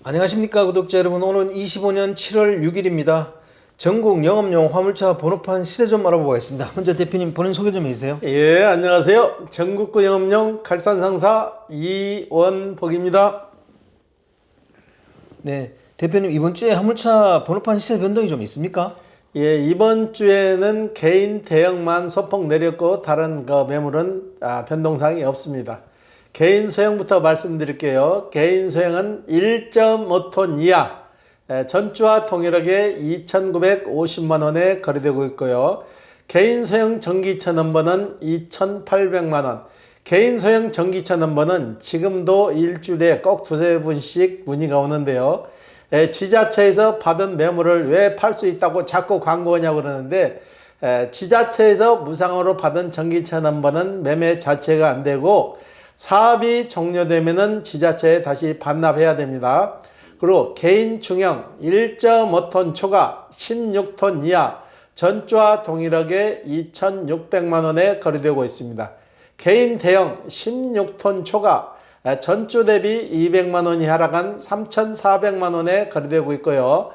안녕하십니까 구독자 여러분. 오늘은 25년 7월 6일입니다. 전국 영업용 화물차 번호판 시세 좀 알아보겠습니다. 먼저 대표님 본인 소개 좀 해주세요. 예, 안녕하세요. 전국구 영업용 칼산상사 이원복입니다. 네, 대표님 이번 주에 화물차 번호판 시세 변동이 좀 있습니까? 예, 이번 주에는 개인 대형만 소폭 내렸고 다른 매물은 변동사항이 없습니다. 개인 소형부터 말씀드릴게요. 개인 소형은 1.5톤 이하 전주와 동일하게 2,950만 원에 거래되고 있고요. 개인 소형 전기차 넘버는 2,800만 원. 개인 소형 전기차 넘버는 지금도 일주일에 꼭 두세 분씩 문의가 오는데요. 지자체에서 받은 매물을 왜 팔 수 있다고 자꾸 광고하냐고 그러는데, 지자체에서 무상으로 받은 전기차 넘버는 매매 자체가 안 되고 사업이 종료되면은 지자체에 다시 반납해야 됩니다. 그리고 개인 중형 1.5톤 초과 16톤 이하 전주와 동일하게 2,600만 원에 거래되고 있습니다. 개인 대형 16톤 초과 전주 대비 200만 원이 하락한 3,400만 원에 거래되고 있고요.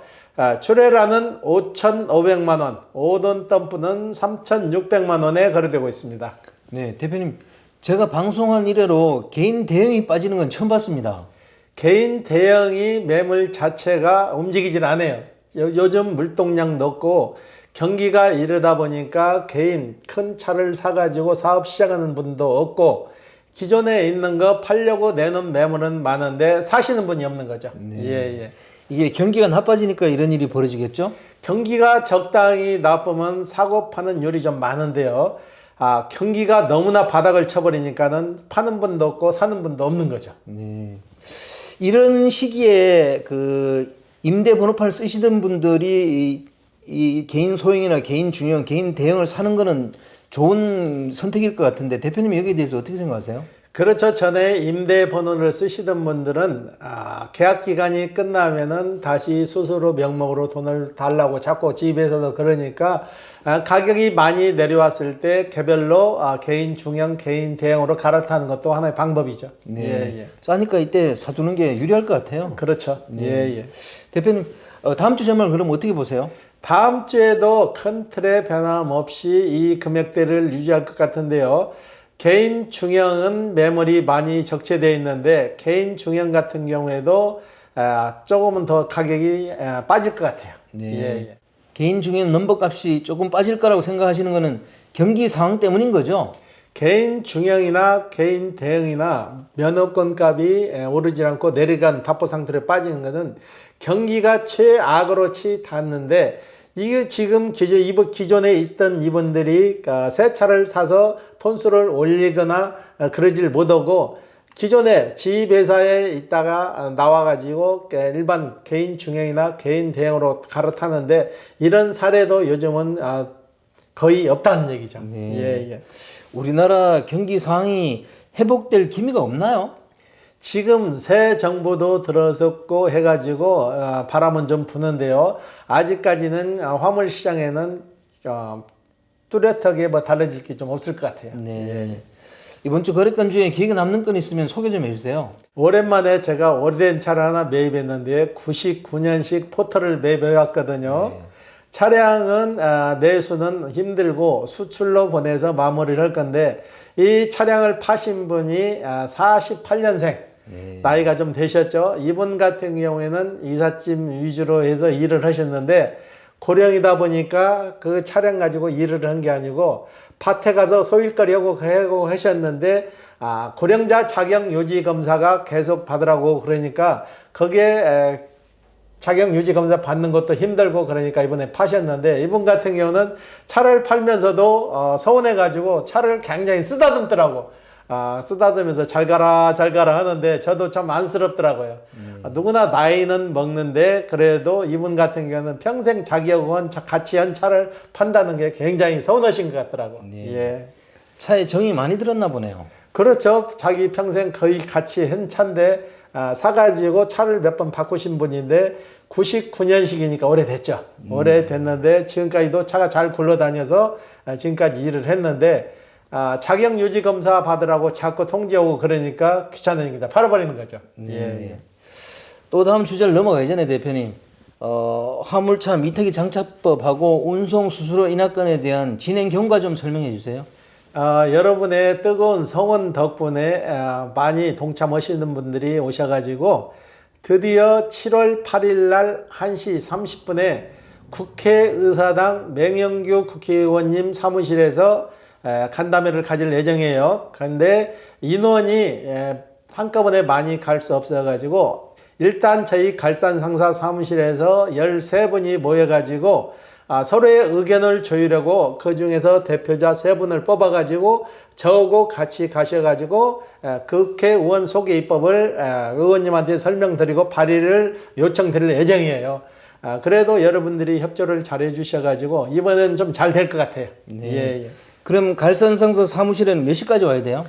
출애라는 5,500만 원, 5톤 덤프는 3,600만 원에 거래되고 있습니다. 네, 대표님 제가 방송한 이래로 개인 대형이 빠지는 건 처음 봤습니다. 개인 대형이 매물 자체가 움직이질 않아요. 요즘 물동량 높고 경기가 이르다 보니까 개인 큰 차를 사가지고 사업 시작하는 분도 없고 기존에 있는 거 팔려고 내놓은 매물은 많은데 사시는 분이 없는 거죠. 네. 예. 이게 경기가 나빠지니까 이런 일이 벌어지겠죠? 경기가 적당히 나쁘면 사고 파는 율이 좀 많은데요. 경기가 너무나 바닥을 쳐버리니까는 파는 분도 없고 사는 분도 없는 거죠. 네. 이런 시기에 그 임대 번호판을 쓰시던 분들이 이 개인 소형이나 개인 중형, 개인 대형을 사는 거는 좋은 선택일 것 같은데 대표님 여기에 대해서 어떻게 생각하세요? 그렇죠. 전에 임대 번호를 쓰시던 분들은 계약 기간이 끝나면은 다시 수수료 명목으로 돈을 달라고 자꾸 집에서도 그러니까 가격이 많이 내려왔을 때 개별로 개인 중형, 개인 대형으로 갈아타는 것도 하나의 방법이죠. 네. 싸니까 이때 사두는 게 유리할 것 같아요. 그렇죠. 네. 대표님 다음 주 전망을 그럼 어떻게 보세요? 다음 주에도 큰 틀의 변함없이 이 금액대를 유지할 것 같은데요. 개인 중형은 매물이 많이 적체되어 있는데 개인 중형 같은 경우에도 조금은 더 가격이 빠질 것 같아요. 네. 예. 개인 중형 넘버 값이 조금 빠질 거라고 생각하시는 거는 경기 상황 때문인 거죠? 개인 중형이나 개인 대형이나 면허권 값이 오르지 않고 내려간 답보 상태로 빠지는 것은 경기가 최악으로 치닫는데 이게 지금 기존에 있던 이분들이 새 차를 사서 톤수를 올리거나 그러질 못하고 기존에 지입회사에 있다가 나와가지고 일반 개인 중형이나 개인 대형으로 갈아타는데 이런 사례도 요즘은 거의 없다는 얘기죠. 네. 예. 우리나라 경기 상황이 회복될 기미가 없나요? 지금 새 정부도 들어섰고 해가지고 바람은 좀 부는데요. 아직까지는 화물 시장에는 뚜렷하게 달라질 게 좀 없을 것 같아요. 네. 이번 주 거래건 중에 기억에 남는 건 있으면 소개 좀 해주세요. 오랜만에 제가 오래된 차를 하나 매입했는데 99년식 포터를 매입해왔거든요. 네. 차량은 내수는 힘들고 수출로 보내서 마무리를 할 건데 이 차량을 파신 분이 48년생 네. 나이가 좀 되셨죠. 이분 같은 경우에는 이삿짐 위주로 해서 일을 하셨는데 고령이다 보니까 그 차량 가지고 일을 한 게 아니고 밭에 가서 소일거리 하고 하셨는데 고령자 자격 유지 검사가 계속 받으라고 그러니까 거기에 자격 유지 검사 받는 것도 힘들고 그러니까 이번에 파셨는데 이분 같은 경우는 차를 팔면서도 서운해 가지고 차를 굉장히 쓰다듬더라고. 쓰다듬으면서 잘 가라 하는데 저도 참 안쓰럽더라고요. 누구나 나이는 먹는데 그래도 이분 같은 경우는 평생 자기하고 같이 한 차를 판다는 게 굉장히 서운하신 것 같더라고. 네. 예. 차에 정이 많이 들었나 보네요. 그렇죠. 자기 평생 거의 같이 한 차인데 사가지고 차를 몇 번 바꾸신 분인데 99년식이니까 오래됐죠. 오래됐는데 지금까지도 차가 잘 굴러다녀서 지금까지 일을 했는데 자격 유지 검사 받으라고 자꾸 통지하고 그러니까 귀찮으니까 팔아버리는 거죠. 네. 예. 또 다음 주제를 넘어가기 전에 대표님, 화물차 미터기 장착법하고 운송 수수료 인하권에 대한 진행 경과 좀 설명해 주세요. 여러분의 뜨거운 성원 덕분에 많이 동참하시는 분들이 오셔가지고 드디어 7월 8일 날 1시 30분에 국회의사당 맹영규 국회의원님 사무실에서 간담회를 가질 예정이에요. 그런데 인원이 한꺼번에 많이 갈 수 없어가지고 일단 저희 갈산상사 사무실에서 13분이 모여가지고 서로의 의견을 조율하고 그 중에서 대표자 3분을 뽑아가지고 저하고 같이 가셔가지고 국회의원 소개 입법을 의원님한테 설명드리고 발의를 요청드릴 예정이에요. 그래도 여러분들이 협조를 잘해 주셔가지고 이번엔 좀 잘 될 것 같아요. 네. 예. 그럼 갈산상사 사무실에는 몇 시까지 와야 돼요?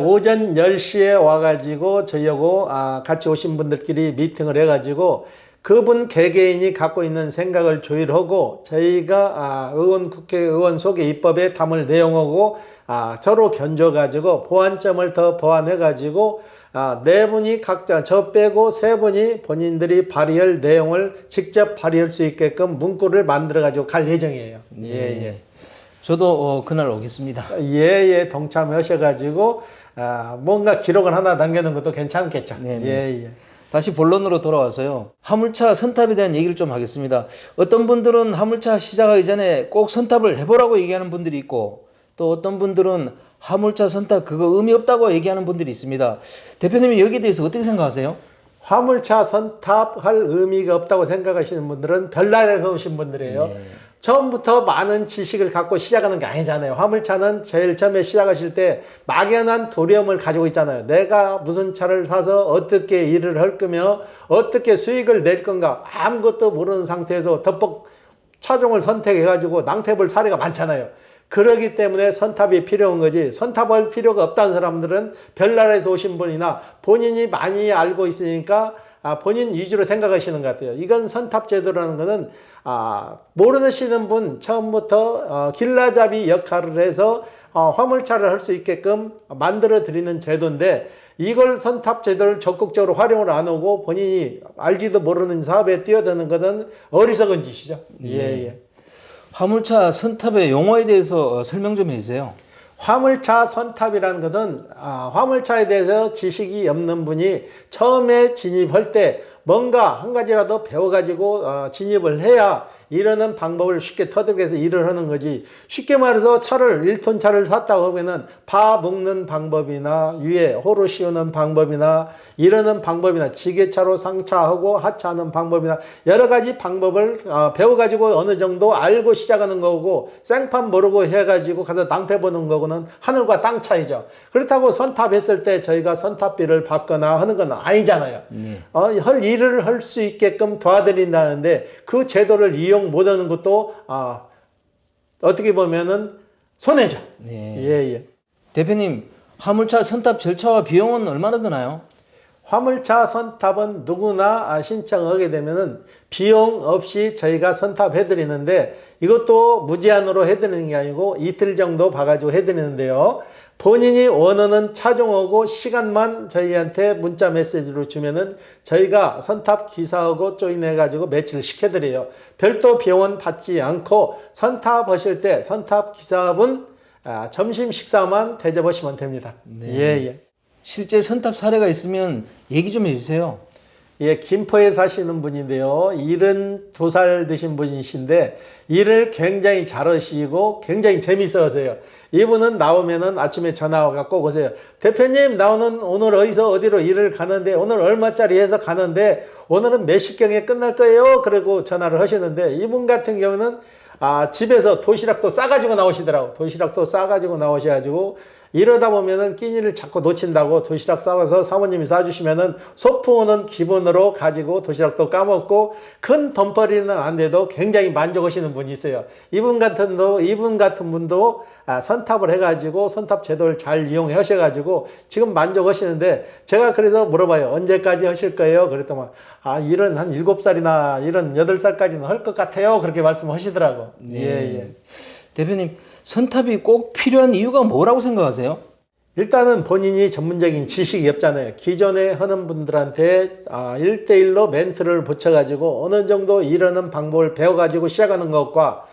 오전 10시에 와가지고 저희하고 같이 오신 분들끼리 미팅을 해가지고 그분 개개인이 갖고 있는 생각을 조율하고 저희가 국회의원 소개 입법에 담을 내용하고 서로 견줘가지고 보완점을 더 보완해가지고 4분이 각자 저 빼고 3분이 본인들이 발의할 내용을 직접 발의할 수 있게끔 문구를 만들어가지고 갈 예정이에요. 네. 예. 저도 그날 오겠습니다. 예, 동참하셔가지고 뭔가 기록을 하나 남겨놓은 것도 괜찮겠죠. 네네. 예. 다시 본론으로 돌아와서요. 화물차 선탑에 대한 얘기를 좀 하겠습니다. 어떤 분들은 화물차 시작하기 전에 꼭 선탑을 해보라고 얘기하는 분들이 있고 또 어떤 분들은 화물차 선탑 그거 의미 없다고 얘기하는 분들이 있습니다. 대표님은 여기에 대해서 어떻게 생각하세요? 화물차 선탑할 의미가 없다고 생각하시는 분들은 별나라에서 오신 분들이에요. 네. 처음부터 많은 지식을 갖고 시작하는 게 아니잖아요. 화물차는 제일 처음에 시작하실 때 막연한 두려움을 가지고 있잖아요. 내가 무슨 차를 사서 어떻게 일을 할 거며 어떻게 수익을 낼 건가 아무것도 모르는 상태에서 덮벅 차종을 선택해가지고 낭패볼 사례가 많잖아요. 그러기 때문에 선탑이 필요한 거지 선탑할 필요가 없다는 사람들은 별나라에서 오신 분이나 본인이 많이 알고 있으니까 본인 위주로 생각하시는 것 같아요. 이건 선탑 제도라는 거는 모르시는 분 처음부터 길라잡이 역할을 해서 화물차를 할 수 있게끔 만들어 드리는 제도인데 이걸 선탑 제도를 적극적으로 활용을 안 하고 본인이 알지도 모르는 사업에 뛰어드는 것은 어리석은 짓이죠. 예. 화물차 선탑의 용어에 대해서 설명 좀 해주세요. 화물차 선탑이라는 것은 화물차에 대해서 지식이 없는 분이 처음에 진입할 때 뭔가 한 가지라도 배워가지고 진입을 해야 이러는 방법을 쉽게 터득 해서 일을 하는 거지. 쉽게 말해서 차를 1톤 차를 샀다고 하면은 파 묶는 방법이나 위에 호로 씌우는 방법이나 이러는 방법이나 지게차로 상차하고 하차하는 방법이나 여러 가지 방법을 배워가지고 어느 정도 알고 시작하는 거고 생판 모르고 해가지고 가서 낭패 보는 거고는 하늘과 땅 차이죠. 그렇다고 선탑했을 때 저희가 선탑비를 받거나 하는 건 아니잖아요. 할 일을 할 수 있게끔 도와드린다는데 그 제도를 이용 못하는 것도 어떻게 보면은 손해죠. 네. 예. 대표님, 화물차 선탑 절차와 비용은 얼마나 드나요? 화물차 선탑은 누구나 신청하게 되면은 비용 없이 저희가 선탑해 드리는데 이것도 무제한으로 해 드리는 게 아니고 이틀 정도 봐가지고 해 드리는데요. 본인이 원하는 차종하고 시간만 저희한테 문자 메시지로 주면은 저희가 선탑 기사하고 조인해 가지고 매치를 시켜드려요. 별도 비용은 받지 않고 선탑하실 때 선탑 기사분 점심 식사만 대접하시면 됩니다. 네. 예. 실제 선탑 사례가 있으면 얘기 좀 해주세요. 예, 김포에 사시는 분인데요. 72살 드신 분이신데 일을 굉장히 잘하시고 굉장히 재밌어 하세요. 이분은 나오면은 아침에 전화 갖고 오세요. 대표님, 나오는 오늘 어디로 일을 가는데 오늘 얼마짜리 해서 가는데 오늘은 몇 시경에 끝날 거예요? 그러고 전화를 하시는데 이분 같은 경우는 집에서 도시락도 싸가지고 나오시더라고. 도시락도 싸가지고 나오셔가지고 이러다 보면은 끼니를 자꾸 놓친다고 도시락 싸와서 사모님이 싸주시면은 소풍은 기본으로 가지고 도시락도 까먹고 큰 덤벌이는 안 돼도 굉장히 만족하시는 분이 있어요. 이분 같은 분도 선탑을 해가지고 선탑 제도를 잘 이용해 하셔가지고 지금 만족하시는데 제가 그래서 물어봐요. 언제까지 하실 거예요? 그랬더니 일은 한 7살이나 일은 8살까지는 할 것 같아요. 그렇게 말씀하시더라고. 네. 대표님, 선탑이 꼭 필요한 이유가 뭐라고 생각하세요? 일단은 본인이 전문적인 지식이 없잖아요. 기존에 하는 분들한테 1대1로 멘트를 붙여가지고 어느 정도 이러는 방법을 배워가지고 시작하는 것과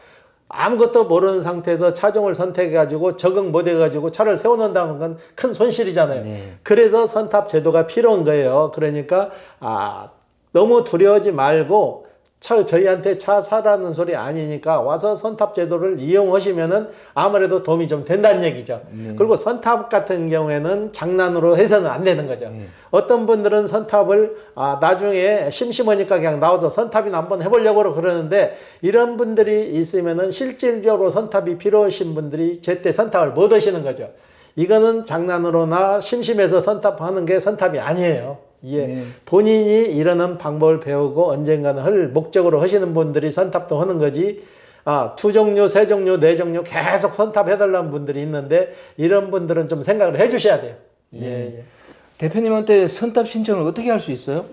아무것도 모르는 상태에서 차종을 선택해가지고 적응 못해가지고 차를 세워놓는다는 건 큰 손실이잖아요. 네. 그래서 선탑 제도가 필요한 거예요. 그러니까 너무 두려워하지 말고 저희한테 차 사라는 소리 아니니까 와서 선탑 제도를 이용하시면은 아무래도 도움이 좀 된다는 얘기죠. 그리고 선탑 같은 경우에는 장난으로 해서는 안 되는 거죠. 어떤 분들은 선탑을 나중에 심심하니까 그냥 나와서 선탑이나 한번 해보려고 그러는데 이런 분들이 있으면은 실질적으로 선탑이 필요하신 분들이 제때 선탑을 못 하시는 거죠. 이거는 장난으로나 심심해서 선탑하는 게 선탑이 아니에요. 예. 본인이 이러는 방법을 배우고 언젠가는 할 목적으로 하시는 분들이 선탑도 하는 거지. 2종류, 3종류, 4종류 계속 선탑해달라는 분들이 있는데 이런 분들은 좀 생각을 해주셔야 돼요. 예. 대표님한테 선탑 신청을 어떻게 할 수 있어요?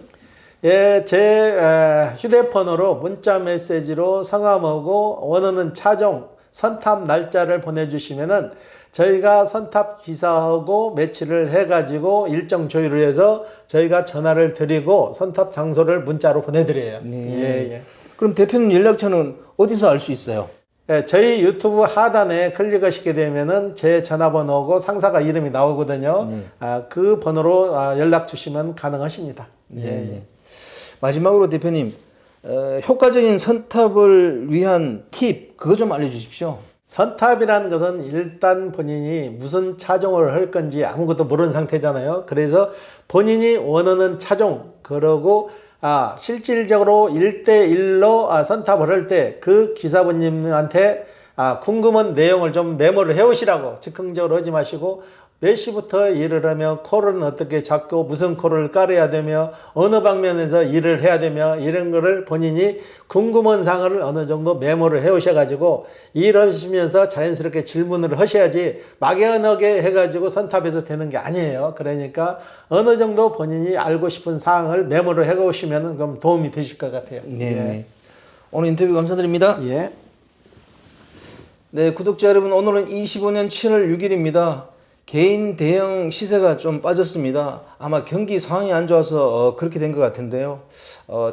예, 제 휴대폰으로 문자 메시지로 성함하고 원하는 차종 선탑 날짜를 보내주시면은 저희가 선탑 기사하고 매치를 해가지고 일정 조율을 해서 저희가 전화를 드리고 선탑 장소를 문자로 보내드려요. 네. 예. 그럼 대표님 연락처는 어디서 알 수 있어요? 예, 저희 유튜브 하단에 클릭하시게 되면은 제 전화번호고 상사가 이름이 나오거든요. 그 번호로 연락 주시면 가능하십니다. 예. 마지막으로 대표님, 효과적인 선탑을 위한 팁 그거 좀 알려주십시오. 선탑이라는 것은 일단 본인이 무슨 차종을 할 건지 아무것도 모르는 상태잖아요. 그래서 본인이 원하는 차종, 그러고 실질적으로 1대1로 선탑을 할 때 그 기사분님한테 궁금한 내용을 좀 메모를 해오시라고. 즉흥적으로 하지 마시고 몇 시부터 일을 하며 콜은 어떻게 잡고 무슨 콜을 깔아야 되며 어느 방면에서 일을 해야 되며 이런 거를 본인이 궁금한 사항을 어느 정도 메모를 해오셔가지고 일하시면서 자연스럽게 질문을 하셔야지 막연하게 해가지고 선탑해서 되는 게 아니에요. 그러니까 어느 정도 본인이 알고 싶은 사항을 메모를 해오시면 좀 도움이 되실 것 같아요. 네. 오늘 인터뷰 감사드립니다. 예. 네, 구독자 여러분, 오늘은 25년 7월 6일입니다. 개인 대형 시세가 좀 빠졌습니다. 아마 경기 상황이 안 좋아서 그렇게 된 것 같은데요.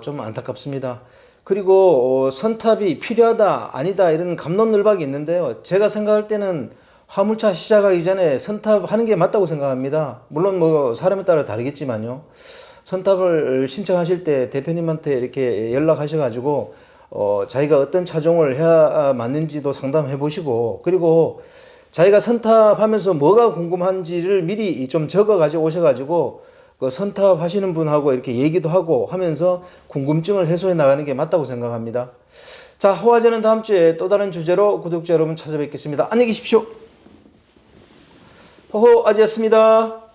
좀 안타깝습니다. 그리고 선탑이 필요하다 아니다 이런 갑론을박이 있는데요. 제가 생각할 때는 화물차 시작하기 전에 선탑하는 게 맞다고 생각합니다. 물론 뭐 사람에 따라 다르겠지만요. 선탑을 신청하실 때 대표님한테 이렇게 연락하셔가지고 자기가 어떤 차종을 해야 맞는지도 상담해 보시고, 그리고 자기가 선탑하면서 뭐가 궁금한지를 미리 좀 적어 가지고 오셔가지고 그 선탑하시는 분하고 이렇게 얘기도 하고 하면서 궁금증을 해소해 나가는 게 맞다고 생각합니다. 자, 호화제는 다음 주에 또 다른 주제로 구독자 여러분 찾아뵙겠습니다. 안녕히 계십시오. 호호아지였습니다.